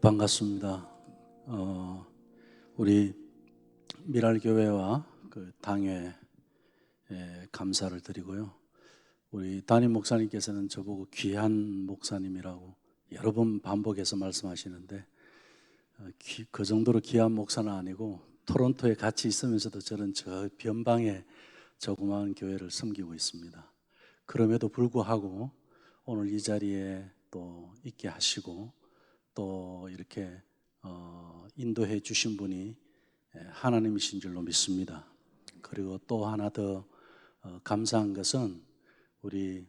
반갑습니다. 우리 미랄교회와 그 당회에 감사를 드리고요. 우리 담임 목사님께서는 저보고 귀한 목사님이라고 여러 번 반복해서 말씀하시는데 그 정도로 귀한 목사는 아니고 토론토에 같이 있으면서도 저는 저 변방에 조그마한 교회를 섬기고 있습니다. 그럼에도 불구하고 오늘 이 자리에 또 있게 하시고 또 이렇게 인도해 주신 분이 하나님이신 줄로 믿습니다. 그리고 또 하나 더 감사한 것은 우리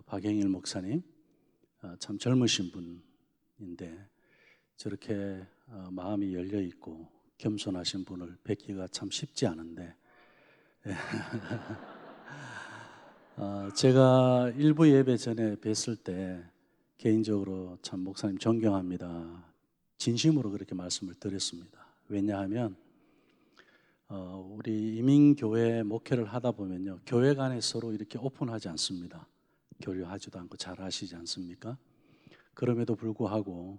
박영일 목사님, 참 젊으신 분인데 저렇게 마음이 열려 있고 겸손하신 분을 뵙기가 참 쉽지 않은데 제가 일부 예배 전에 뵀을 때 개인적으로 참 목사님 존경합니다. 진심으로 그렇게 말씀을 드렸습니다. 왜냐하면 우리 이민교회 목회를 하다 보면요, 교회 간에 서로 이렇게 오픈하지 않습니다. 교류하지도 않고 잘 아시지 않습니까? 그럼에도 불구하고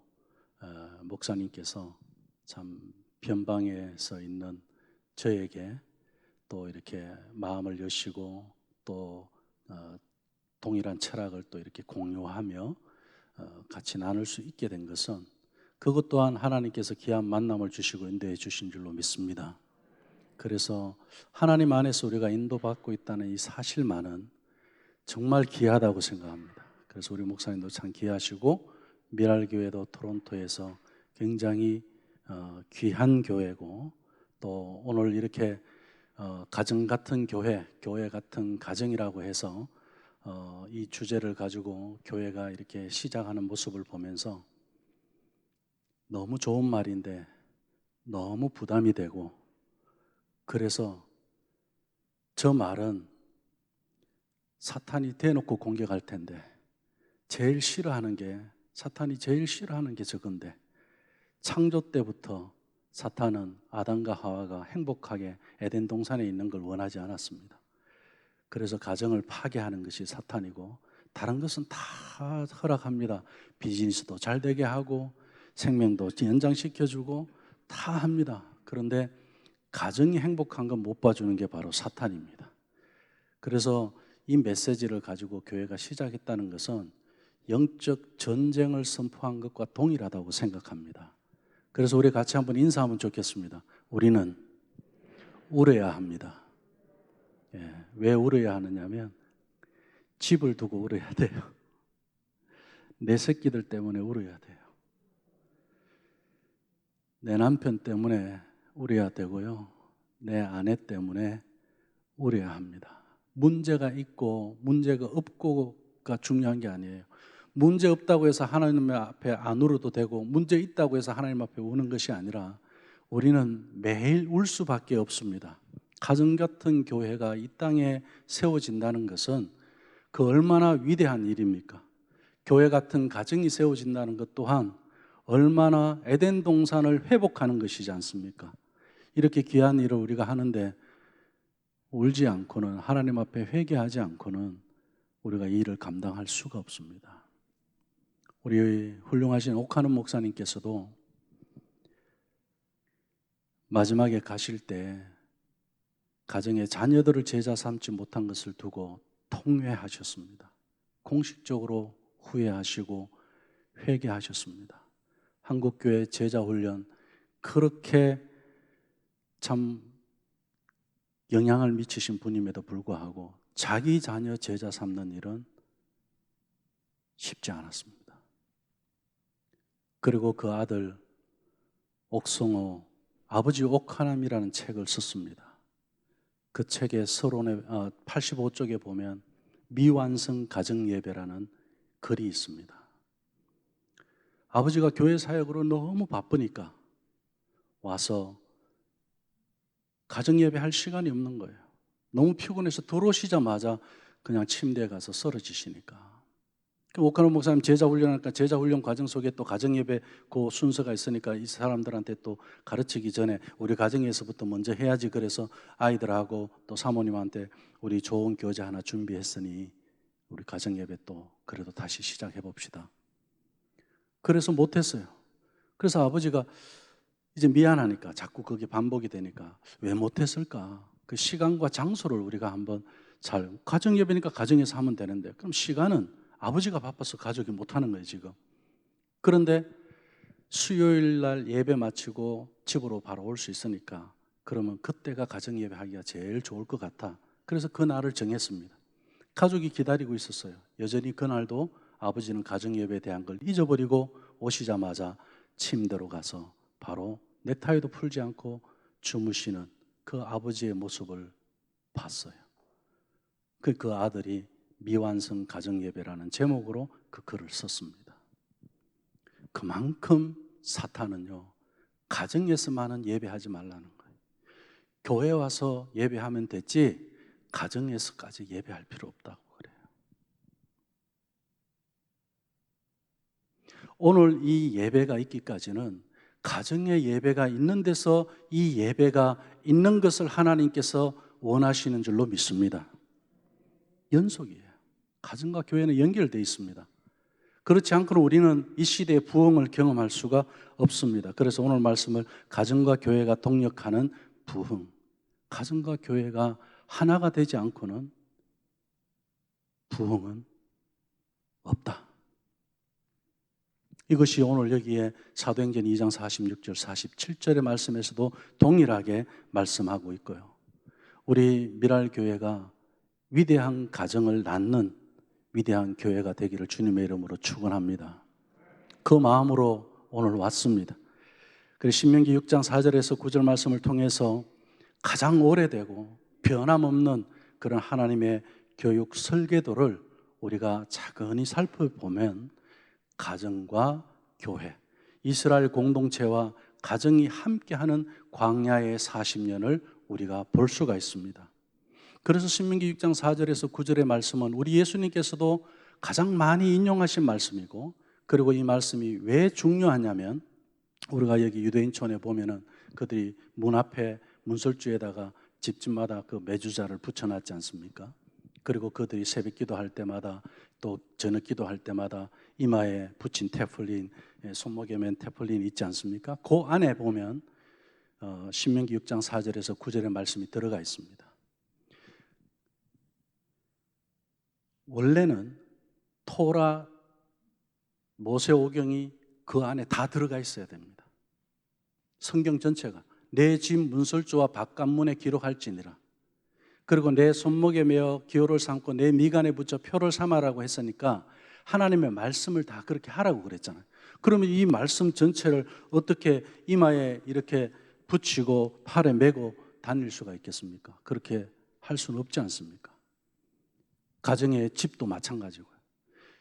목사님께서 참 변방에서 있는 저에게 또 이렇게 마음을 여시고 또 동일한 철학을 또 이렇게 공유하며 같이 나눌 수 있게 된 것은 그것 또한 하나님께서 귀한 만남을 주시고 인도해 주신 줄로 믿습니다. 그래서 하나님 안에서 우리가 인도받고 있다는 이 사실만은 정말 귀하다고 생각합니다. 그래서 우리 목사님도 참 귀하시고 미랄교회도 토론토에서 굉장히 귀한 교회고 또 오늘 이렇게 가정 같은 교회 같은 가정이라고 해서 이 주제를 가지고 교회가 이렇게 시작하는 모습을 보면서 너무 좋은 말인데 너무 부담이 되고, 그래서 저 말은 사탄이 대놓고 공격할 텐데 사탄이 제일 싫어하는 게 저건데, 창조 때부터 사탄은 아담과 하와가 행복하게 에덴 동산에 있는 걸 원하지 않았습니다. 그래서 가정을 파괴하는 것이 사탄이고 다른 것은 다 허락합니다. 비즈니스도 잘 되게 하고 생명도 연장시켜주고 다 합니다. 그런데 가정이 행복한 건 못 봐주는 게 바로 사탄입니다. 그래서 이 메시지를 가지고 교회가 시작했다는 것은 영적 전쟁을 선포한 것과 동일하다고 생각합니다. 그래서 우리 같이 한번 인사하면 좋겠습니다. 우리는 울어야 합니다. 왜 울어야 하느냐면 집을 두고 울어야 돼요. 내 새끼들 때문에 울어야 돼요. 내 남편 때문에 울어야 되고요. 내 아내 때문에 울어야 합니다. 문제가 있고 문제가 없고가 중요한 게 아니에요. 문제 없다고 해서 하나님 앞에 안 울어도 되고 문제 있다고 해서 하나님 앞에 우는 것이 아니라 우리는 매일 울 수밖에 없습니다. 가정 같은 교회가 이 땅에 세워진다는 것은 그 얼마나 위대한 일입니까? 교회 같은 가정이 세워진다는 것 또한 얼마나 에덴 동산을 회복하는 것이지 않습니까? 이렇게 귀한 일을 우리가 하는데 울지 않고는, 하나님 앞에 회개하지 않고는 우리가 이 일을 감당할 수가 없습니다. 우리 훌륭하신 옥하는 목사님께서도 마지막에 가실 때 가정의 자녀들을 제자 삼지 못한 것을 두고 통회하셨습니다. 공식적으로 후회하시고 회개하셨습니다. 한국교회 제자훈련 그렇게 참 영향을 미치신 분임에도 불구하고 자기 자녀 제자 삼는 일은 쉽지 않았습니다. 그리고 그 아들 옥성호, 아버지 옥하남이라는 책을 썼습니다. 그 책의 서론의 85쪽에 보면 미완성 가정예배라는 글이 있습니다. 아버지가 교회 사역으로 너무 바쁘니까 와서 가정예배 할 시간이 없는 거예요. 너무 피곤해서 들어오시자마자 그냥 침대에 가서 쓰러지시니까. 옥하는 목사님 제자훈련하니까 제자훈련 과정 속에 또 가정예배 그 순서가 있으니까 이 사람들한테 또 가르치기 전에 우리 가정에서부터 먼저 해야지, 그래서 아이들하고 또 사모님한테 우리 좋은 교재 하나 준비했으니 우리 가정예배 또 그래도 다시 시작해 봅시다. 그래서 못했어요. 그래서 아버지가 이제 미안하니까 자꾸 그게 반복이 되니까 왜 못했을까? 그 시간과 장소를 우리가 한번 잘, 가정예배니까 가정에서 하면 되는데, 그럼 시간은 아버지가 바빠서 가족이 못하는 거예요 지금. 그런데 수요일 날 예배 마치고 집으로 바로 올 수 있으니까 그러면 그때가 가정예배 하기가 제일 좋을 것 같아. 그래서 그 날을 정했습니다. 가족이 기다리고 있었어요. 여전히 그날도 아버지는 가정예배에 대한 걸 잊어버리고 오시자마자 침대로 가서 바로 넥타이도 풀지 않고 주무시는 그 아버지의 모습을 봤어요. 그 아들이 미완성 가정예배라는 제목으로 그 글을 썼습니다. 그만큼 사탄은요, 가정에서만은 예배하지 말라는 거예요. 교회 와서 예배하면 됐지 가정에서까지 예배할 필요 없다고 그래요. 오늘 이 예배가 있기까지는 가정의 예배가 있는 데서 이 예배가 있는 것을 하나님께서 원하시는 줄로 믿습니다. 연속이에요. 가정과 교회는 연결되어 있습니다. 그렇지 않고는 우리는 이 시대의 부흥을 경험할 수가 없습니다. 그래서 오늘 말씀을 가정과 교회가 동력하는 부흥, 가정과 교회가 하나가 되지 않고는 부흥은 없다. 이것이 오늘 여기에 사도행전 2장 46절 47절의 말씀에서도 동일하게 말씀하고 있고요. 우리 미랄교회가 위대한 가정을 낳는 위대한 교회가 되기를 주님의 이름으로 축원합니다. 그 마음으로 오늘 왔습니다. 그래서 신명기 6장 4절에서 9절 말씀을 통해서 가장 오래되고 변함없는 그런 하나님의 교육 설계도를 우리가 차근히 살펴보면 가정과 교회, 이스라엘 공동체와 가정이 함께하는 광야의 40년을 우리가 볼 수가 있습니다. 그래서 신명기 6장 4절에서 9절의 말씀은 우리 예수님께서도 가장 많이 인용하신 말씀이고, 그리고 이 말씀이 왜 중요하냐면 우리가 여기 유대인촌에 보면은 그들이 문 앞에 문설주에다가 집집마다 그 매주자를 붙여놨지 않습니까? 그리고 그들이 새벽 기도할 때마다 또 저녁 기도할 때마다 이마에 붙인 테플린, 손목에 맨 테플린 있지 않습니까? 그 안에 보면 신명기 6장 4절에서 9절의 말씀이 들어가 있습니다. 원래는 토라, 모세오경이 그 안에 다 들어가 있어야 됩니다. 성경 전체가 내 집 문설주와 바깥문에 기록할지니라. 그리고 내 손목에 메어 기호를 삼고 내 미간에 붙여 표를 삼아라고 했으니까 하나님의 말씀을 다 그렇게 하라고 그랬잖아요. 그러면 이 말씀 전체를 어떻게 이마에 이렇게 붙이고 팔에 메고 다닐 수가 있겠습니까? 그렇게 할 수는 없지 않습니까? 가정의 집도 마찬가지고요.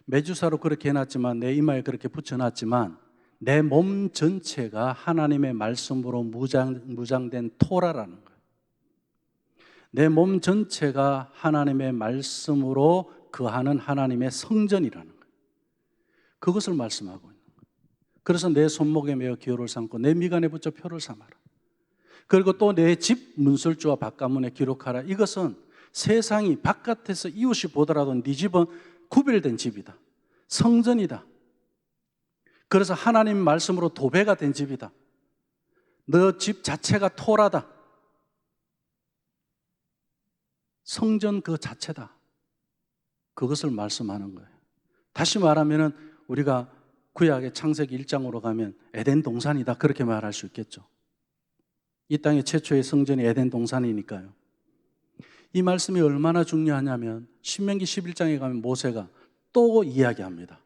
매주사로 그렇게 해놨지만, 내 이마에 그렇게 붙여놨지만 내 몸 전체가 하나님의 말씀으로 무장된 토라라는 거예요. 내 몸 전체가 하나님의 말씀으로 거하는 하나님의 성전이라는 거예요. 그것을 말씀하고 있는 거예요. 그래서 내 손목에 메어 기호를 삼고 내 미간에 붙여 표를 삼아라. 그리고 또 내 집 문설주와 바깥문에 기록하라. 이것은 세상이 바깥에서 이웃이 보더라도 네 집은 구별된 집이다, 성전이다. 그래서 하나님 말씀으로 도배가 된 집이다. 너 집 자체가 토라다, 성전 그 자체다. 그것을 말씀하는 거예요. 다시 말하면 우리가 구약의 창세기 1장으로 가면 에덴 동산이다, 그렇게 말할 수 있겠죠. 이 땅의 최초의 성전이 에덴 동산이니까요. 이 말씀이 얼마나 중요하냐면 신명기 11장에 가면 모세가 또 이야기합니다.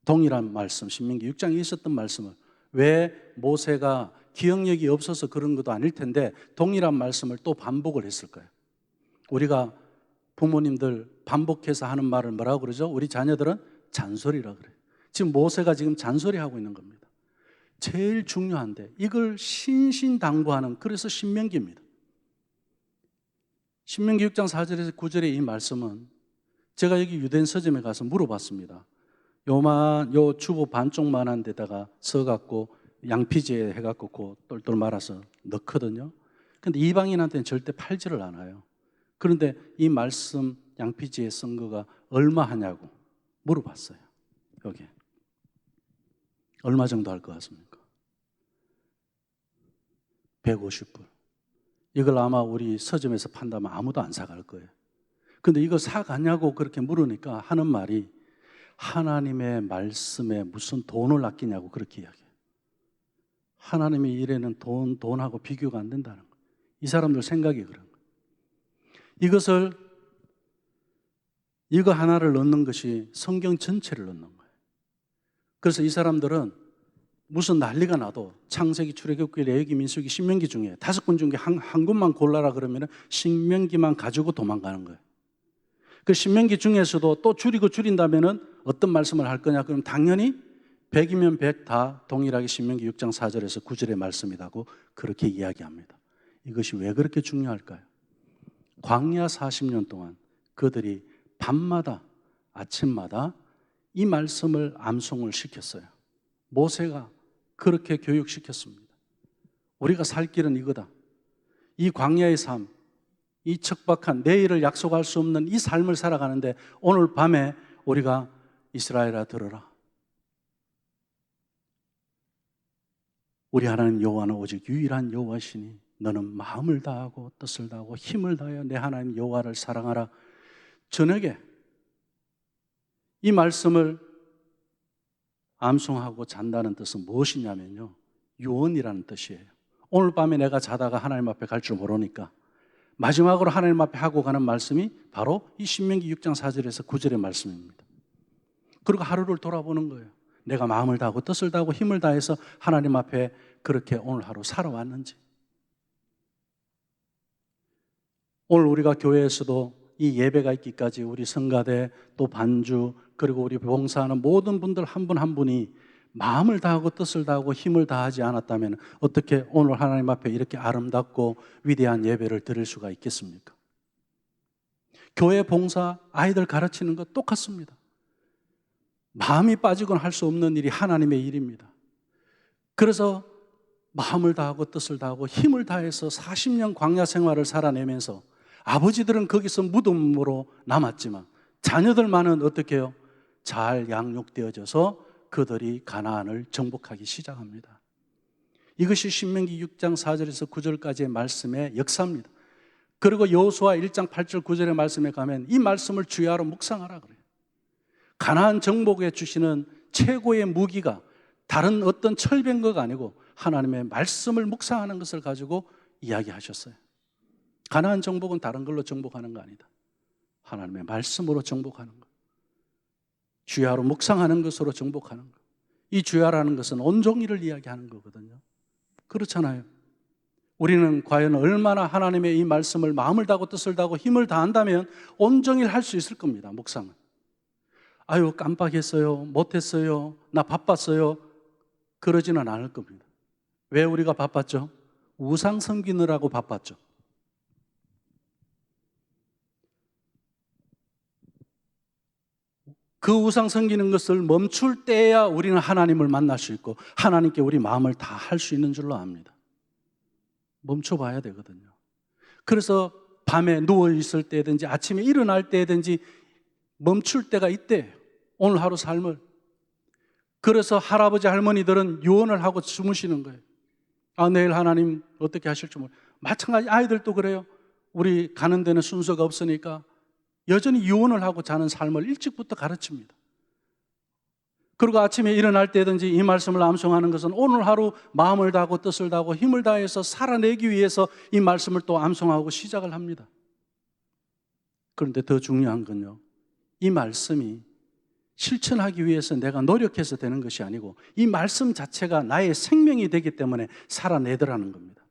동일한 말씀, 신명기 6장에 있었던 말씀을. 왜 모세가 기억력이 없어서 그런 것도 아닐 텐데 동일한 말씀을 또 반복을 했을까요? 우리가 부모님들 반복해서 하는 말을 뭐라고 그러죠? 우리 자녀들은 잔소리라 그래요. 지금 모세가 지금 잔소리하고 있는 겁니다. 제일 중요한데 이걸 신신당부하는, 그래서 신명기입니다. 신명기 6장 4절에서 9절의 이 말씀은 제가 여기 유대인 서점에 가서 물어봤습니다. 요 주보 반쪽만한 데다가 써갖고 양피지에 해갖고 그 똘똘 말아서 넣거든요. 근데 이방인한테는 절대 팔지를 않아요. 그런데 이 말씀 양피지에 쓴 거가 얼마 하냐고 물어봤어요. 여기 얼마 정도 할 것 같습니까? 150불. 이걸 아마 우리 서점에서 판다면 아무도 안 사갈 거예요. 근데 이거 사가냐고 그렇게 물으니까 하는 말이 하나님의 말씀에 무슨 돈을 아끼냐고 그렇게 이야기해요. 하나님의 일에는 돈하고 비교가 안 된다는 거예요. 이 사람들 생각이 그런 거예요. 이거 하나를 넣는 것이 성경 전체를 넣는 거예요. 그래서 이 사람들은 무슨 난리가 나도 창세기, 출애굽기, 레위기, 민수기, 신명기 중에 5권 중에 한 권만 골라라 그러면 신명기만 가지고 도망가는 거예요. 그 신명기 중에서도 또 줄인다면은 어떤 말씀을 할 거냐? 그럼 당연히 100이면 100 다 동일하게 신명기 6장 4절에서 9절의 말씀이라고 그렇게 이야기합니다. 이것이 왜 그렇게 중요할까요? 광야 40년 동안 그들이 밤마다 아침마다 이 말씀을 암송을 시켰어요. 모세가 그렇게 교육시켰습니다. 우리가 살 길은 이거다. 이 광야의 삶, 이 척박한 내일을 약속할 수 없는 이 삶을 살아가는데 오늘 밤에 우리가 이스라엘아 들어라. 우리 하나님 여호와는 오직 유일한 여호와시니 너는 마음을 다하고 뜻을 다하고 힘을 다하여 내 하나님 여호와를 사랑하라. 저녁에 이 말씀을 암송하고 잔다는 뜻은 무엇이냐면요, 유언이라는 뜻이에요. 오늘 밤에 내가 자다가 하나님 앞에 갈 줄 모르니까 마지막으로 하나님 앞에 하고 가는 말씀이 바로 이 신명기 6장 4절에서 9절의 말씀입니다. 그리고 하루를 돌아보는 거예요. 내가 마음을 다하고 뜻을 다하고 힘을 다해서 하나님 앞에 그렇게 오늘 하루 살아왔는지. 오늘 우리가 교회에서도 이 예배가 있기까지 우리 성가대 또 반주 그리고 우리 봉사하는 모든 분들 한 분 한 분이 마음을 다하고 뜻을 다하고 힘을 다하지 않았다면 어떻게 오늘 하나님 앞에 이렇게 아름답고 위대한 예배를 드릴 수가 있겠습니까? 교회 봉사, 아이들 가르치는 것 똑같습니다. 마음이 빠지고는 할 수 없는 일이 하나님의 일입니다. 그래서 마음을 다하고 뜻을 다하고 힘을 다해서 40년 광야 생활을 살아내면서 아버지들은 거기서 무덤으로 남았지만 자녀들만은 어떻게 해요? 잘 양육되어져서 그들이 가나안을 정복하기 시작합니다. 이것이 신명기 6장 4절에서 9절까지의 말씀의 역사입니다. 그리고 여호수아 1장 8절 9절의 말씀에 가면 이 말씀을 주야로 묵상하라 그래요. 가나안 정복에 주시는 최고의 무기가 다른 어떤 철병거가 아니고 하나님의 말씀을 묵상하는 것을 가지고 이야기하셨어요. 가나안 정복은 다른 걸로 정복하는 거 아니다. 하나님의 말씀으로 정복하는 것. 주야로 묵상하는 것으로 정복하는 것. 이 주야라는 것은 온종일을 이야기하는 거거든요. 그렇잖아요. 우리는 과연 얼마나 하나님의 이 말씀을 마음을 다하고 뜻을 다하고 힘을 다한다면 온종일 할 수 있을 겁니다. 묵상은. 아유 깜빡했어요, 못했어요, 나 바빴어요, 그러지는 않을 겁니다. 왜 우리가 바빴죠? 우상 섬기느라고 바빴죠. 그 우상 섬기는 것을 멈출 때야 우리는 하나님을 만날 수 있고 하나님께 우리 마음을 다 할 수 있는 줄로 압니다. 멈춰봐야 되거든요. 그래서 밤에 누워있을 때든지 아침에 일어날 때든지 멈출 때가 있대요. 오늘 하루 삶을. 그래서 할아버지 할머니들은 유언을 하고 주무시는 거예요. 아, 내일 하나님 어떻게 하실지 모르겠어요. 마찬가지 아이들도 그래요. 우리 가는 데는 순서가 없으니까 여전히 유언을 하고 자는 삶을 일찍부터 가르칩니다. 그리고 아침에 일어날 때든지 이 말씀을 암송하는 것은 오늘 하루 마음을 다하고 뜻을 다하고 힘을 다해서 살아내기 위해서 이 말씀을 또 암송하고 시작을 합니다. 그런데 더 중요한 건요, 이 말씀이 실천하기 위해서 내가 노력해서 되는 것이 아니고 이 말씀 자체가 나의 생명이 되기 때문에 살아내더라는 겁니다.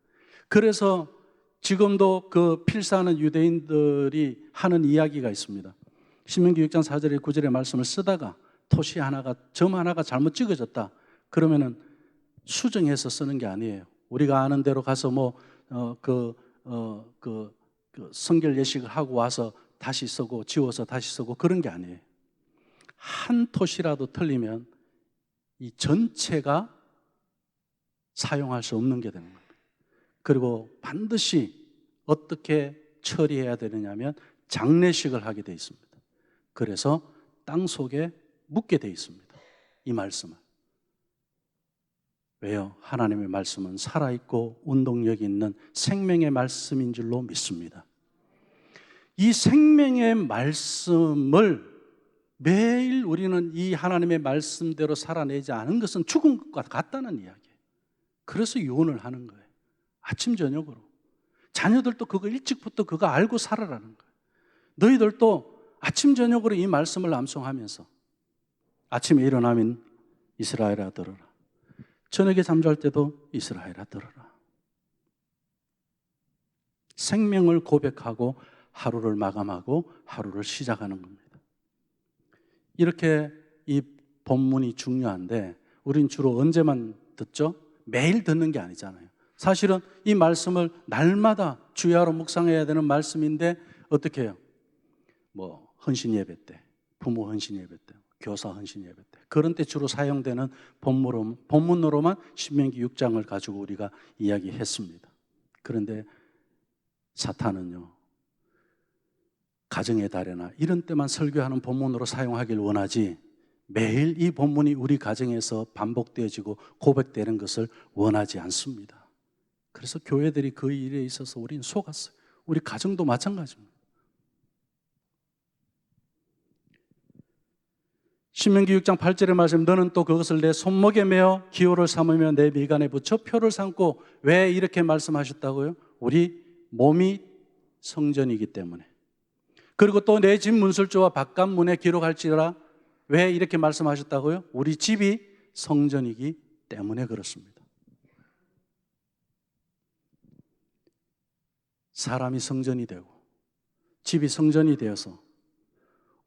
그래서 지금도 그 필사하는 유대인들이 하는 이야기가 있습니다. 신명기 6장 4절에 9절의 말씀을 쓰다가 토시 하나가, 점 하나가 잘못 찍어졌다. 그러면은 수정해서 쓰는 게 아니에요. 우리가 아는 대로 가서 성결 예식을 하고 와서 다시 쓰고 지워서 다시 쓰고 그런 게 아니에요. 한 토시라도 틀리면 이 전체가 사용할 수 없는 게 되는 겁니다. 그리고 반드시 어떻게 처리해야 되느냐면 장례식을 하게 돼 있습니다. 그래서 땅 속에 묻게 돼 있습니다. 이 말씀을. 왜요? 하나님의 말씀은 살아있고 운동력이 있는 생명의 말씀인 줄로 믿습니다. 이 생명의 말씀을 매일 우리는 이 하나님의 말씀대로 살아내지 않은 것은 죽은 것과 같다는 이야기예요. 그래서 유언을 하는 거예요. 아침 저녁으로. 자녀들도 그거 일찍부터 그거 알고 살아라는 거예요. 너희들도 아침 저녁으로 이 말씀을 암송하면서 아침에 일어나면 이스라엘아 들어라. 저녁에 잠잘 때도 이스라엘아 들어라. 생명을 고백하고 하루를 마감하고 하루를 시작하는 겁니다. 이렇게 이 본문이 중요한데 우린 주로 언제만 듣죠? 매일 듣는 게 아니잖아요. 사실은 이 말씀을 날마다 주야로 묵상해야 되는 말씀인데 어떻게 해요? 뭐 헌신 예배 때, 부모 헌신 예배 때, 교사 헌신 예배 때 그런 때 주로 사용되는 본문으로만 신명기 6장을 가지고 우리가 이야기했습니다. 그런데 사탄은요, 가정의 달에나 이런 때만 설교하는 본문으로 사용하길 원하지 매일 이 본문이 우리 가정에서 반복되어지고 고백되는 것을 원하지 않습니다. 그래서 교회들이 그 일에 있어서 우리는 속았어요. 우리 가정도 마찬가지입니다. 신명기 6장 8절의 말씀, 너는 또 그것을 내 손목에 메어 기호를 삼으며 내 미간에 붙여 표를 삼고. 왜 이렇게 말씀하셨다고요? 우리 몸이 성전이기 때문에. 그리고 또 내 집 문설주와 바깥문에 기록할지라. 왜 이렇게 말씀하셨다고요? 우리 집이 성전이기 때문에 그렇습니다. 사람이 성전이 되고 집이 성전이 되어서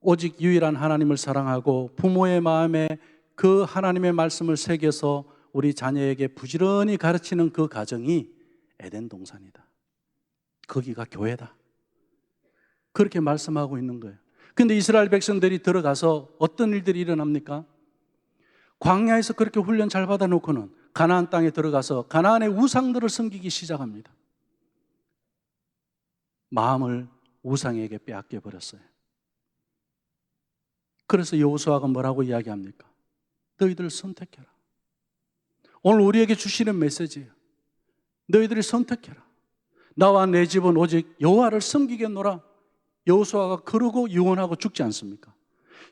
오직 유일한 하나님을 사랑하고 부모의 마음에 그 하나님의 말씀을 새겨서 우리 자녀에게 부지런히 가르치는 그 가정이 에덴 동산이다. 거기가 교회다. 그렇게 말씀하고 있는 거예요. 그런데 이스라엘 백성들이 들어가서 어떤 일들이 일어납니까? 광야에서 그렇게 훈련 잘 받아놓고는 가나안 땅에 들어가서 가나안의 우상들을 섬기기 시작합니다. 마음을 우상에게 빼앗겨 버렸어요. 그래서 여호수아가 뭐라고 이야기합니까? 너희들 선택해라. 오늘 우리에게 주시는 메시지예요. 너희들이 선택해라. 나와 내 집은 오직 여호와를 섬기겠노라. 여호수아가 그러고 유언하고 죽지 않습니까?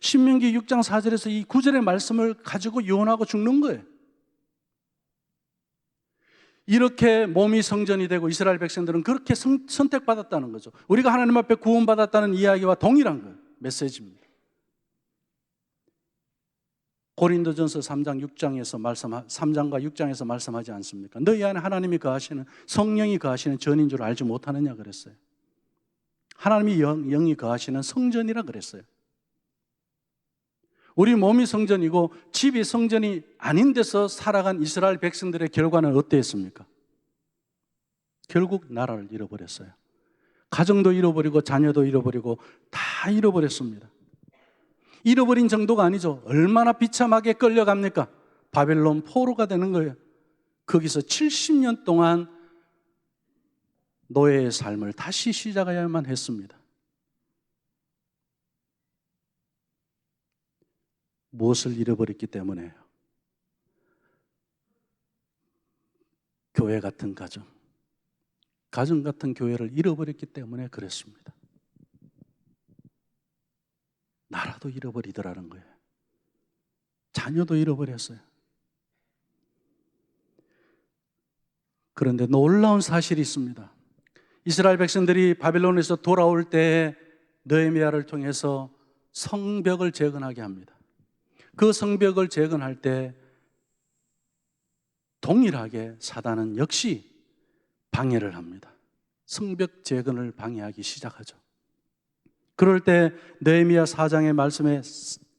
신명기 6장 4절에서 이 9절의 말씀을 가지고 유언하고 죽는 거예요. 이렇게 몸이 성전이 되고 이스라엘 백성들은 그렇게 선택받았다는 거죠. 우리가 하나님 앞에 구원받았다는 이야기와 동일한 거예요. 메시지입니다. 고린도전서 3장 3장과 6장에서 말씀하지 않습니까? 너희 안에 하나님이 거하시는, 성령이 거하시는 전인 줄 알지 못하느냐 그랬어요. 하나님이 영이 거하시는 성전이라 그랬어요. 우리 몸이 성전이고 집이 성전이 아닌 데서 살아간 이스라엘 백성들의 결과는 어땠습니까? 결국 나라를 잃어버렸어요. 가정도 잃어버리고 자녀도 잃어버리고 다 잃어버렸습니다. 잃어버린 정도가 아니죠. 얼마나 비참하게 끌려갑니까? 바벨론 포로가 되는 거예요. 거기서 70년 동안 노예의 삶을 다시 시작해야만 했습니다. 무엇을 잃어버렸기 때문에요? 교회 같은 가정 같은 교회를 잃어버렸기 때문에 그랬습니다. 나라도 잃어버리더라는 거예요. 자녀도 잃어버렸어요. 그런데 놀라운 사실이 있습니다. 이스라엘 백성들이 바벨론에서 돌아올 때 느헤미야를 통해서 성벽을 재건하게 합니다. 그 성벽을 재건할 때 동일하게 사단은 역시 방해를 합니다. 성벽 재건을 방해하기 시작하죠. 그럴 때 느헤미야 4장의 말씀에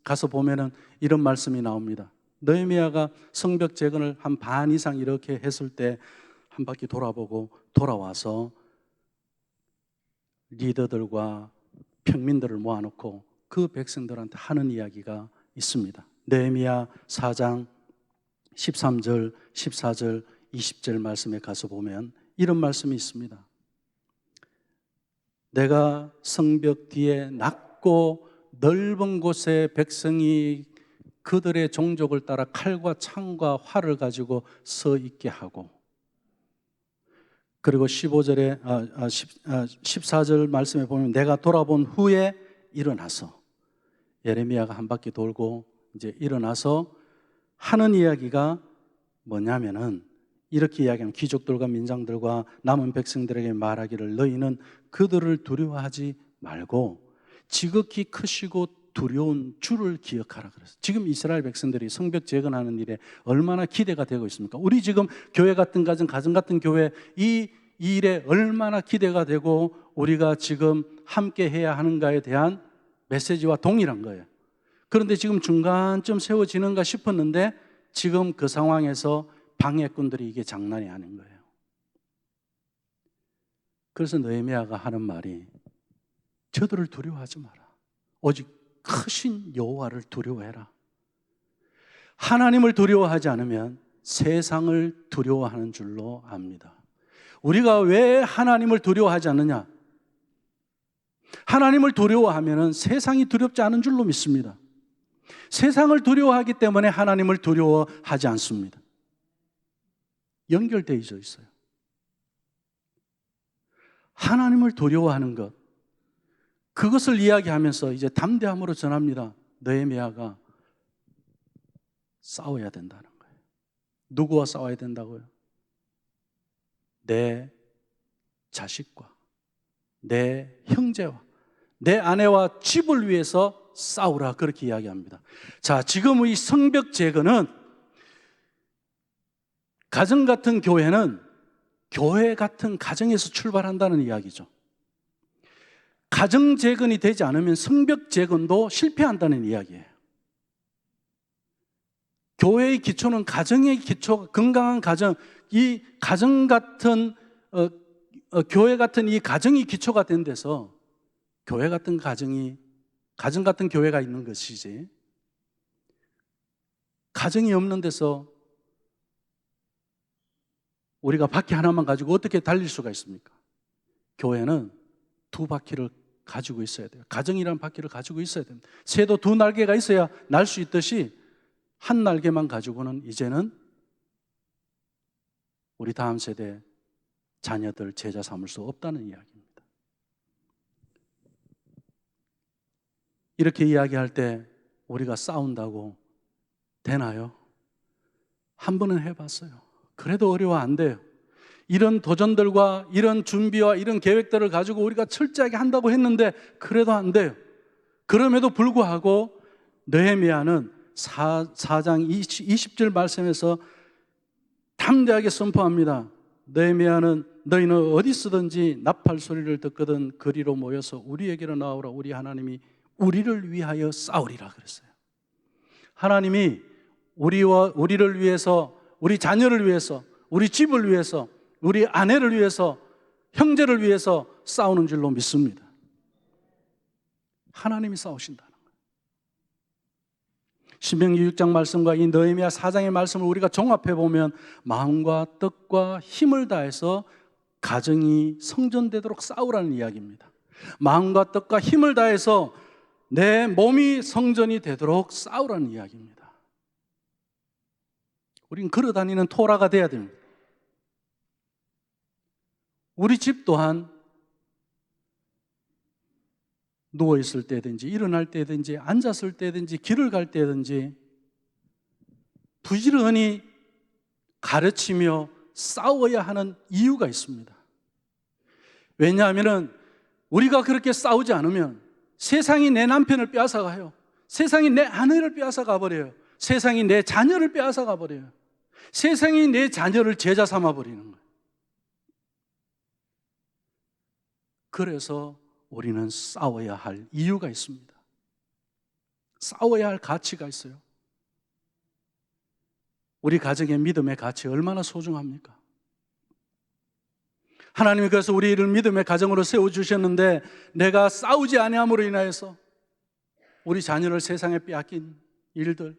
가서 보면은 이런 말씀이 나옵니다. 느헤미야가 성벽 재건을 한 반 이상 이렇게 했을 때 한 바퀴 돌아보고 돌아와서 리더들과 평민들을 모아놓고 그 백성들한테 하는 이야기가 있습니다. 느헤미야 4장 13절, 14절, 20절 말씀에 가서 보면 이런 말씀이 있습니다. 내가 성벽 뒤에 낮고 넓은 곳에 백성이 그들의 종족을 따라 칼과 창과 활을 가지고 서 있게 하고, 그리고 14절 말씀에 보면 내가 돌아본 후에 일어나서, 예레미야가 한 바퀴 돌고 이제 일어나서 하는 이야기가 뭐냐면은, 이렇게 이야기하면 귀족들과 민장들과 남은 백성들에게 말하기를 너희는 그들을 두려워하지 말고 지극히 크시고 두려운 주를 기억하라 그랬어요. 지금 이스라엘 백성들이 성벽 재건하는 일에 얼마나 기대가 되고 있습니까? 우리 지금 교회 같은 가정 같은 교회, 이 일에 얼마나 기대가 되고 우리가 지금 함께 해야 하는가에 대한 메시지와 동일한 거예요. 그런데 지금 중간쯤 세워지는가 싶었는데 지금 그 상황에서 방해꾼들이 이게 장난이 아닌 거예요. 그래서 느헤미야가 하는 말이 저들을 두려워하지 마라. 오직 크신 여호와를 두려워해라. 하나님을 두려워하지 않으면 세상을 두려워하는 줄로 압니다. 우리가 왜 하나님을 두려워하지 않느냐? 하나님을 두려워하면 세상이 두렵지 않은 줄로 믿습니다. 세상을 두려워하기 때문에 하나님을 두려워하지 않습니다. 연결되어 있어요. 하나님을 두려워하는 것, 그것을 이야기하면서 이제 담대함으로 전합니다. 느헤미야가 싸워야 된다는 거예요. 누구와 싸워야 된다고요? 내 자식과 내 형제와 내 아내와 집을 위해서 싸우라, 그렇게 이야기합니다. 자, 지금 이 성벽 재건은, 가정 같은 교회는 교회 같은 가정에서 출발한다는 이야기죠. 가정 재건이 되지 않으면 성벽 재건도 실패한다는 이야기예요. 교회의 기초는 가정의 기초, 건강한 가정, 이 가정 같은 교회 같은 이 가정이 기초가 된 데서 교회 같은 가정 같은 교회가 있는 것이지, 가정이 없는 데서 우리가 바퀴 하나만 가지고 어떻게 달릴 수가 있습니까? 교회는 두 바퀴를 가지고 있어야 돼요. 가정이라는 바퀴를 가지고 있어야 됩니다. 새도 두 날개가 있어야 날 수 있듯이 한 날개만 가지고는 이제는 우리 다음 세대 자녀들 제자 삼을 수 없다는 이야기입니다. 이렇게 이야기할 때 우리가 싸운다고 되나요? 한 번은 해봤어요. 그래도 어려워 안 돼요. 이런 도전들과 이런 준비와 이런 계획들을 가지고 우리가 철저하게 한다고 했는데 그래도 안 돼요. 그럼에도 불구하고 느헤미야는 4장 20절 말씀에서 담대하게 선포합니다. 느헤미야는 너희는 어디 쓰든지 나팔 소리를 듣거든 그리로 모여서 우리에게로 나오라. 우리 하나님이 우리를 위하여 싸우리라 그랬어요. 하나님이 우리를 위해서, 우리 자녀를 위해서, 우리 집을 위해서, 우리 아내를 위해서, 형제를 위해서 싸우는 줄로 믿습니다. 하나님이 싸우신다는 거예요. 신명기 6장 말씀과 이 느헤미야 4장의 말씀을 우리가 종합해 보면 마음과 뜻과 힘을 다해서 가정이 성전되도록 싸우라는 이야기입니다. 마음과 뜻과 힘을 다해서 내 몸이 성전이 되도록 싸우라는 이야기입니다. 우린 걸어다니는 토라가 돼야 됩니다. 우리 집 또한 누워있을 때든지 일어날 때든지 앉았을 때든지 길을 갈 때든지 부지런히 가르치며 싸워야 하는 이유가 있습니다. 왜냐하면 우리가 그렇게 싸우지 않으면 세상이 내 남편을 빼앗아가요. 세상이 내 아내를 빼앗아가 버려요. 세상이 내 자녀를 빼앗아가 버려요. 세상이 내 자녀를 제자 삼아 버리는 거예요. 그래서 우리는 싸워야 할 이유가 있습니다. 싸워야 할 가치가 있어요. 우리 가정의 믿음의 가치 얼마나 소중합니까? 하나님이 그래서 우리를 믿음의 가정으로 세워주셨는데 내가 싸우지 아니함으로 인하여서 우리 자녀를 세상에 빼앗긴 일들,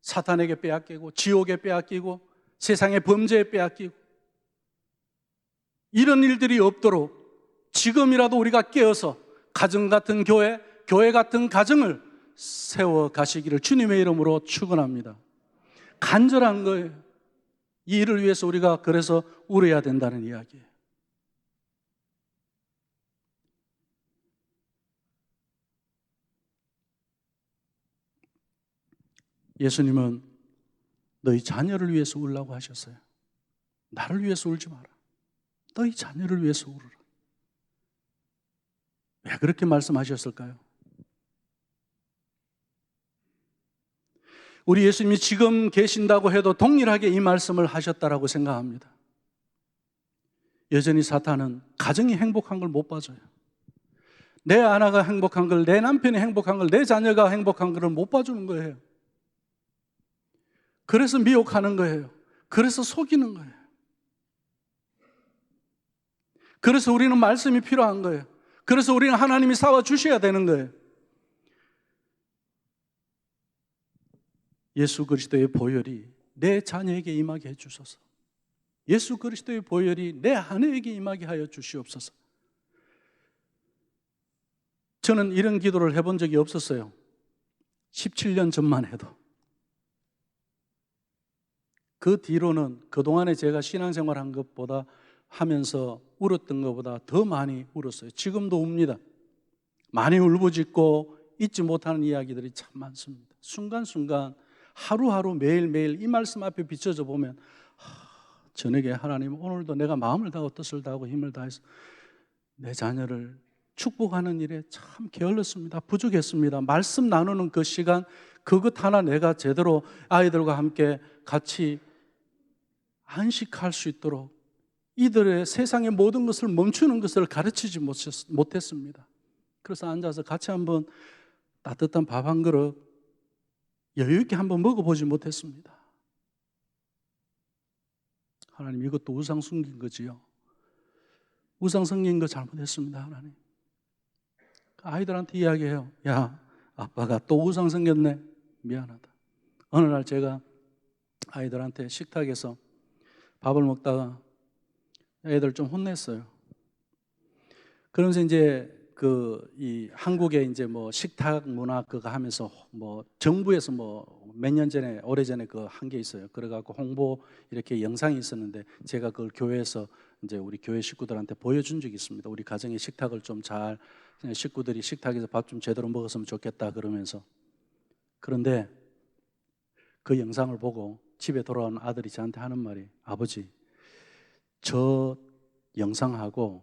사탄에게 빼앗기고 지옥에 빼앗기고 세상의 범죄에 빼앗기고 이런 일들이 없도록 지금이라도 우리가 깨어서 가정 같은 교회 같은 가정을 세워 가시기를 주님의 이름으로 축원합니다. 간절한 거예요. 이 일을 위해서 우리가 그래서 울어야 된다는 이야기예요. 예수님은 너희 자녀를 위해서 울라고 하셨어요. 나를 위해서 울지 마라. 너희 자녀를 위해서 울어라. 왜 그렇게 말씀하셨을까요? 우리 예수님이 지금 계신다고 해도 동일하게 이 말씀을 하셨다라고 생각합니다. 여전히 사탄은 가정이 행복한 걸 못 봐줘요. 내 아내가 행복한 걸, 내 남편이 행복한 걸, 내 자녀가 행복한 걸 못 봐주는 거예요. 그래서 미혹하는 거예요. 그래서 속이는 거예요. 그래서 우리는 말씀이 필요한 거예요. 그래서 우리는 하나님이 싸워주셔야 되는 거예요. 예수 그리스도의 보혈이 내 자녀에게 임하게 해주소서. 예수 그리스도의 보혈이 내 아내에게 임하게 하여 주시옵소서. 저는 이런 기도를 해본 적이 없었어요. 17년 전만 해도. 그 뒤로는 그동안에 제가 신앙생활한 것보다 하면서 울었던 것보다 더 많이 울었어요. 지금도 웁니다. 많이 울부짖고 잊지 못하는 이야기들이 참 많습니다. 순간순간 하루하루 매일매일 이 말씀 앞에 비춰져 보면 저녁에 하나님 오늘도 내가 마음을 다하고 뜻을 다하고 힘을 다해서 내 자녀를 축복하는 일에 참 게을렀습니다. 부족했습니다. 말씀 나누는 그 시간 그것 하나 내가 제대로 아이들과 함께 같이 안식할 수 있도록 이들의 세상의 모든 것을 멈추는 것을 가르치지 못했습니다. 그래서 앉아서 같이 한번 따뜻한 밥 한 그릇 여유 있게 한번 먹어보지 못했습니다. 하나님 이것도 우상 숨긴 거지요. 우상 숨긴 거 잘못했습니다. 하나님. 아이들한테 이야기해요. 야, 아빠가 또 우상 숨겼네. 미안하다. 어느 날 제가 아이들한테 식탁에서 밥을 먹다가 애들 좀 혼냈어요. 그러면서 이제 이 한국에 이제 뭐 식탁 문화 그거 하면서 뭐 정부에서 뭐 몇 년 전에 오래전에 그 한 게 있어요. 그래갖고 홍보 이렇게 영상이 있었는데 제가 그걸 교회에서 이제 우리 교회 식구들한테 보여준 적이 있습니다. 우리 가정의 식탁을 좀 잘 식구들이 식탁에서 밥 좀 제대로 먹었으면 좋겠다 그러면서. 그런데 그 영상을 보고 집에 돌아온 아들이 저한테 하는 말이 아버지 저 영상하고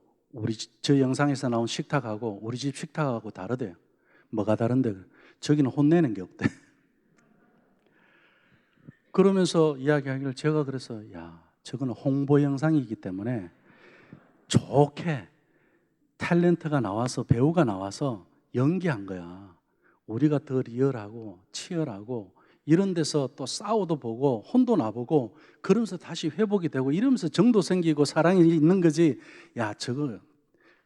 저 영상에서 나온 식탁하고 우리 집 식탁하고 다르대요. 뭐가 다른데? 저기는 혼내는 게 없대. 그러면서 이야기하기를 제가 그래서 야 저거는 홍보 영상이기 때문에 좋게 탤런트가 나와서 배우가 나와서 연기한 거야. 우리가 더 리얼하고 치열하고 이런 데서 또 싸워도 보고 혼도 나보고 그러면서 다시 회복이 되고 이러면서 정도 생기고 사랑이 있는 거지. 야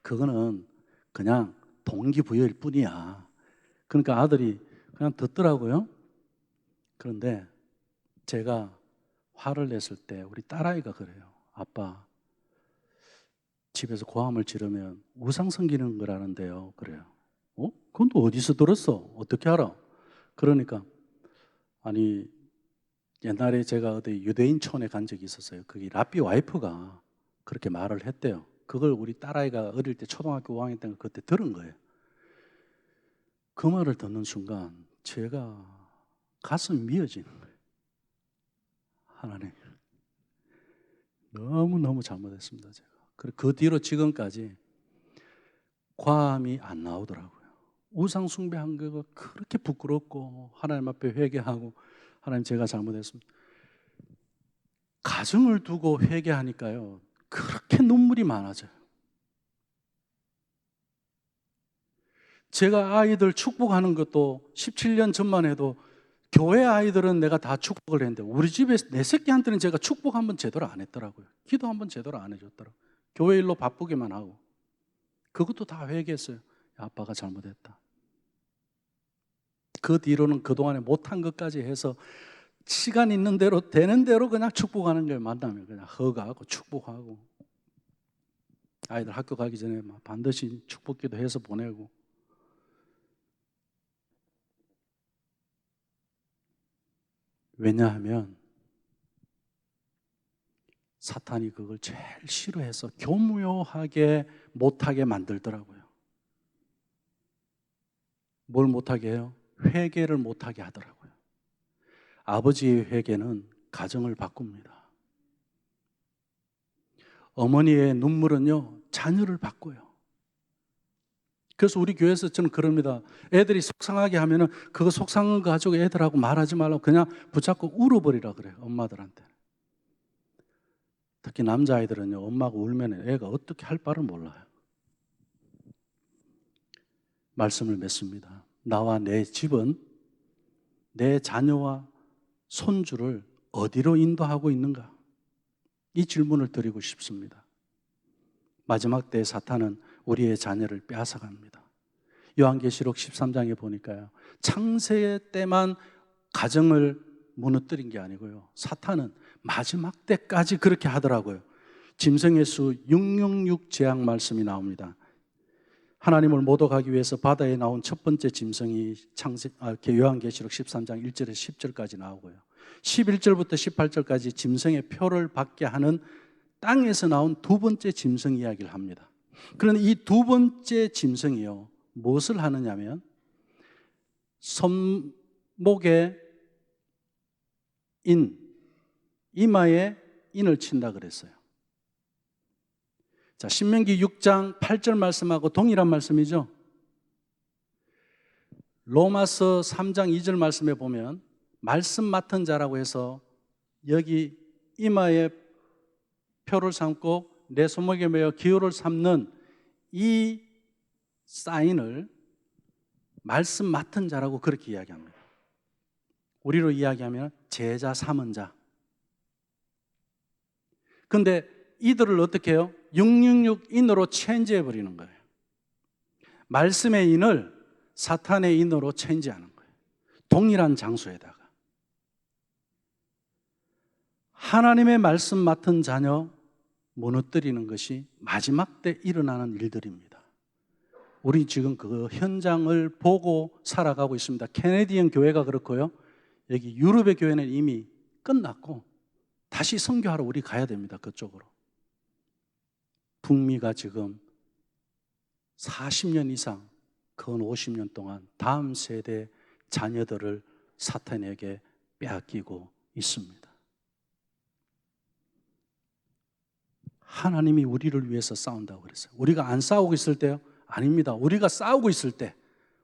그거는 그냥 동기부여일 뿐이야. 그러니까 아들이 그냥 듣더라고요. 그런데 제가 화를 냈을 때 우리 딸아이가 그래요. 아빠 집에서 고함을 지르면 우상 섬기는 거라는데요. 그래요. 그건 또 어디서 들었어? 어떻게 알아? 그러니까 아니 옛날에 제가 어디 유대인촌에 간 적이 있었어요. 거기 랍비 와이프가 그렇게 말을 했대요. 그걸 우리 딸아이가 어릴 때 초등학교 5학년 때 그때 들은 거예요. 그 말을 듣는 순간 제가 가슴이 미어지는 거예요. 하나님 너무너무 잘못했습니다. 제가. 그 뒤로 지금까지 과함이 안 나오더라고요. 우상 숭배한 거가 그렇게 부끄럽고 하나님 앞에 회개하고 하나님 제가 잘못했습니다. 가정을 두고 회개하니까요 그렇게 눈물이 많아져요. 제가 아이들 축복하는 것도 17년 전만 해도 교회 아이들은 내가 다 축복을 했는데 우리 집에 내 새끼한테는 제가 축복 한번 제대로 안 했더라고요. 기도 한번 제대로 안 해줬더라고요. 교회 일로 바쁘기만 하고 그것도 다 회개했어요. 아빠가 잘못했다. 그 뒤로는 그동안에 못한 것까지 해서 시간 있는 대로 되는 대로 그냥 축복하는 거예요. 만나면 그냥 허가하고 축복하고 아이들 학교 가기 전에 반드시 축복기도 해서 보내고 왜냐하면 사탄이 그걸 제일 싫어해서 교묘하게 못하게 만들더라고요. 뭘 못하게 해요? 회개를 못하게 하더라고요. 아버지의 회개는 가정을 바꿉니다. 어머니의 눈물은요, 자녀를 바꿔요. 그래서 우리 교회에서 저는 그럽니다. 애들이 속상하게 하면은 그거 속상한 거 가지고 애들하고 말하지 말라고 그냥 붙잡고 울어버리라 그래요, 엄마들한테. 특히 남자아이들은요, 엄마가 울면 애가 어떻게 할 바를 몰라요. 말씀을 맺습니다. 나와 내 집은 내 자녀와 손주를 어디로 인도하고 있는가? 이 질문을 드리고 싶습니다. 마지막 때 사탄은 우리의 자녀를 빼앗아갑니다. 요한계시록 13장에 보니까요, 창세 때만 가정을 무너뜨린 게 아니고요, 사탄은 마지막 때까지 그렇게 하더라고요. 짐승의 수 666 재앙 말씀이 나옵니다. 하나님을 모독하기 위해서 바다에 나온 첫 번째 짐승이 요한계시록 13장 1절에서 10절까지 나오고요, 11절부터 18절까지 짐승의 표를 받게 하는 땅에서 나온 두 번째 짐승 이야기를 합니다. 그런데 이 두 번째 짐승이요, 무엇을 하느냐면 손목에 이마에 인을 친다 그랬어요. 자, 신명기 6장 8절 말씀하고 동일한 말씀이죠. 로마서 3장 2절 말씀에 보면 말씀 맡은 자라고 해서 여기 이마에 표를 삼고 내 손목에 매어 기호를 삼는 이 사인을 말씀 맡은 자라고 그렇게 이야기합니다. 우리로 이야기하면 제자 삼은 자. 근데 이들을 어떻게 해요? 666 인으로 체인지해 버리는 거예요. 말씀의 인을 사탄의 인으로 체인지하는 거예요. 동일한 장소에다가. 하나님의 말씀 맡은 자녀 무너뜨리는 것이 마지막 때 일어나는 일들입니다. 우리 지금 그 현장을 보고 살아가고 있습니다. 캐네디언 교회가 그렇고요, 여기 유럽의 교회는 이미 끝났고 다시 선교하러 우리 가야 됩니다. 그쪽으로. 북미가 지금 40년 이상, 근 50년 동안 다음 세대 자녀들을 사탄에게 빼앗기고 있습니다. 하나님이 우리를 위해서 싸운다고 그랬어요. 우리가 안 싸우고 있을 때요? 아닙니다. 우리가 싸우고 있을 때,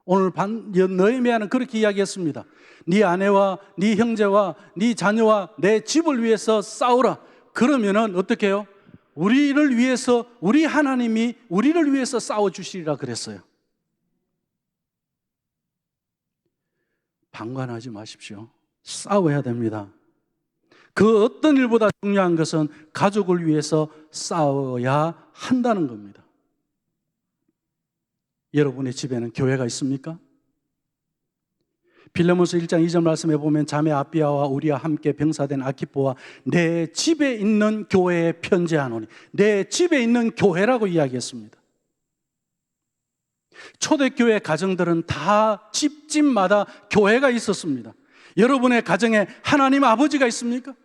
오늘 느헤미야는 그렇게 이야기했습니다. 네 아내와 네 형제와 네 자녀와 내 집을 위해서 싸우라. 그러면은 어떻게 해요? 우리를 위해서, 우리 하나님이 우리를 위해서 싸워주시리라 그랬어요. 방관하지 마십시오. 싸워야 됩니다. 그 어떤 일보다 중요한 것은 가족을 위해서 싸워야 한다는 겁니다. 여러분의 집에는 교회가 있습니까? 빌레몬서 1장 2절 말씀에 보면 자매 아비아와 우리와 함께 병사된 아키포와 내 집에 있는 교회에 편지하노니, 내 집에 있는 교회라고 이야기했습니다. 초대교회 가정들은 다 집집마다 교회가 있었습니다. 여러분의 가정에 하나님 아버지가 있습니까?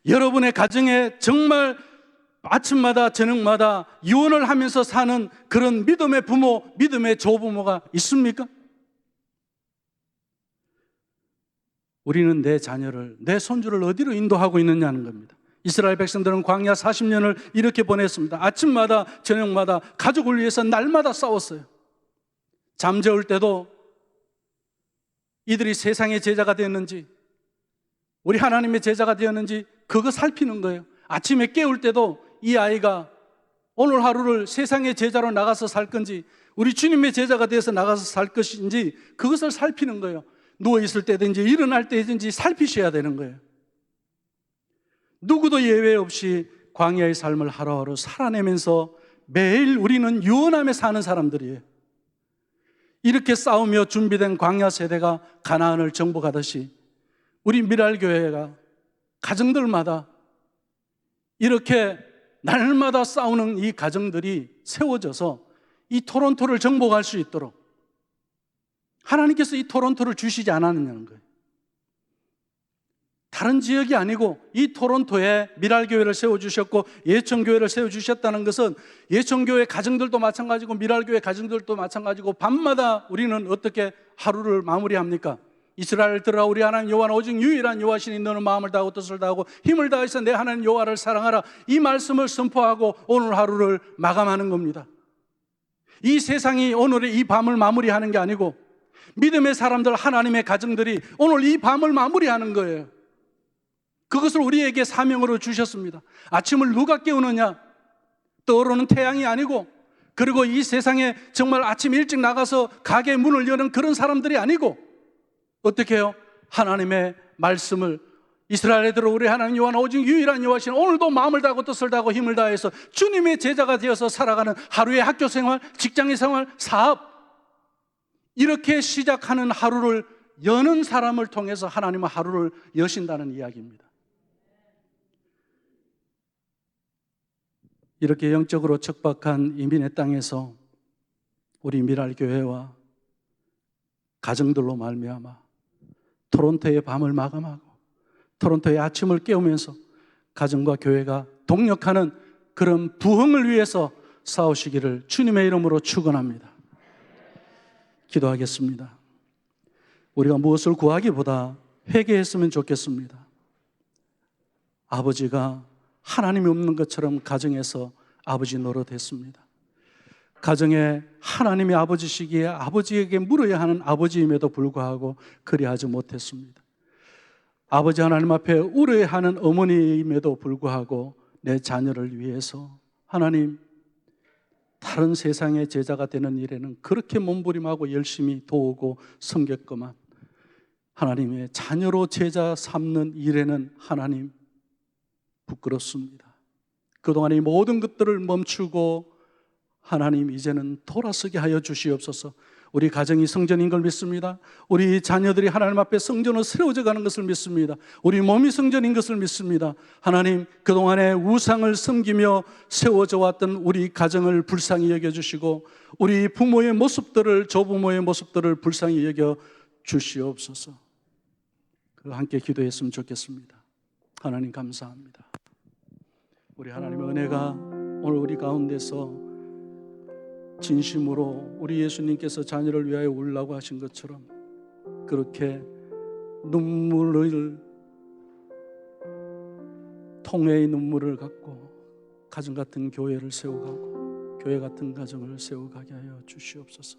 여러분의 가정에 정말 아침마다 저녁마다 유언을 하면서 사는 그런 믿음의 부모, 믿음의 조부모가 있습니까? 우리는 내 자녀를, 내 손주를 어디로 인도하고 있느냐는 겁니다. 이스라엘 백성들은 광야 40년을 이렇게 보냈습니다. 아침마다 저녁마다 가족을 위해서 날마다 싸웠어요. 잠재울 때도 이들이 세상의 제자가 되었는지, 우리 하나님의 제자가 되었는지 그거 살피는 거예요. 아침에 깨울 때도 이 아이가 오늘 하루를 세상의 제자로 나가서 살 건지, 우리 주님의 제자가 되어서 나가서 살 것인지 그것을 살피는 거예요. 누워있을 때든지 일어날 때든지 살피셔야 되는 거예요. 누구도 예외 없이 광야의 삶을 하루하루 살아내면서 매일 우리는 유언하며 사는 사람들이에요. 이렇게 싸우며 준비된 광야 세대가 가나안을 정복하듯이 우리 미랄교회가 가정들마다 이렇게 날마다 싸우는 이 가정들이 세워져서 이 토론토를 정복할 수 있도록 하나님께서 이 토론토를 주시지 않았느냐는 거예요. 다른 지역이 아니고 이 토론토에 미랄교회를 세워주셨고 예천교회를 세워주셨다는 것은 예천교회 가정들도 마찬가지고 미랄교회 가정들도 마찬가지고 밤마다 우리는 어떻게 하루를 마무리합니까? 이스라엘들아 우리 하나님 여호와는 오직 유일한 여호와시니 너는 마음을 다하고 뜻을 다하고 힘을 다해서 내 하나님 여호와를 사랑하라. 이 말씀을 선포하고 오늘 하루를 마감하는 겁니다. 이 세상이 오늘의 이 밤을 마무리하는 게 아니고 믿음의 사람들, 하나님의 가정들이 오늘 이 밤을 마무리하는 거예요. 그것을 우리에게 사명으로 주셨습니다. 아침을 누가 깨우느냐? 떠오르는 태양이 아니고, 그리고 이 세상에 정말 아침 일찍 나가서 가게 문을 여는 그런 사람들이 아니고, 어떻게 해요? 하나님의 말씀을, 이스라엘에 들어 우리 하나님 여호와는 오직 유일한 여호와시니 오늘도 마음을 다하고 뜻을 다하고 힘을 다해서 주님의 제자가 되어서 살아가는 하루의 학교 생활, 직장의 생활, 사업, 이렇게 시작하는 하루를 여는 사람을 통해서 하나님은 하루를 여신다는 이야기입니다. 이렇게 영적으로 척박한 이민의 땅에서 우리 미랄교회와 가정들로 말미암아 토론토의 밤을 마감하고 토론토의 아침을 깨우면서 가정과 교회가 동력하는 그런 부흥을 위해서 싸우시기를 주님의 이름으로 축원합니다. 기도하겠습니다. 우리가 무엇을 구하기보다 회개했으면 좋겠습니다. 아버지가 하나님이 없는 것처럼 가정에서 아버지 노릇했습니다. 가정에 하나님의 아버지시기에 아버지에게 물어야 하는 아버지임에도 불구하고 그리하지 못했습니다. 아버지 하나님 앞에 울어야 하는 어머니임에도 불구하고 내 자녀를 위해서 하나님, 다른 세상의 제자가 되는 일에는 그렇게 몸부림하고 열심히 도우고 섬겼구만, 하나님의 자녀로 제자 삼는 일에는 하나님 부끄럽습니다. 그동안 이 모든 것들을 멈추고 하나님 이제는 돌아서게 하여 주시옵소서. 우리 가정이 성전인 걸 믿습니다. 우리 자녀들이 하나님 앞에 성전으로 세워져 가는 것을 믿습니다. 우리 몸이 성전인 것을 믿습니다. 하나님, 그동안에 우상을 섬기며 세워져 왔던 우리 가정을 불쌍히 여겨주시고 우리 부모의 모습들을, 조부모의 모습들을 불쌍히 여겨 주시옵소서. 함께 기도했으면 좋겠습니다. 하나님 감사합니다. 우리 하나님의 은혜가 오늘 우리 가운데서 진심으로 우리 예수님께서 자녀를 위하여 울라고 하신 것처럼 그렇게 눈물을, 통회의 눈물을 갖고 가정 같은 교회를 세워가고 교회 같은 가정을 세워가게 하여 주시옵소서.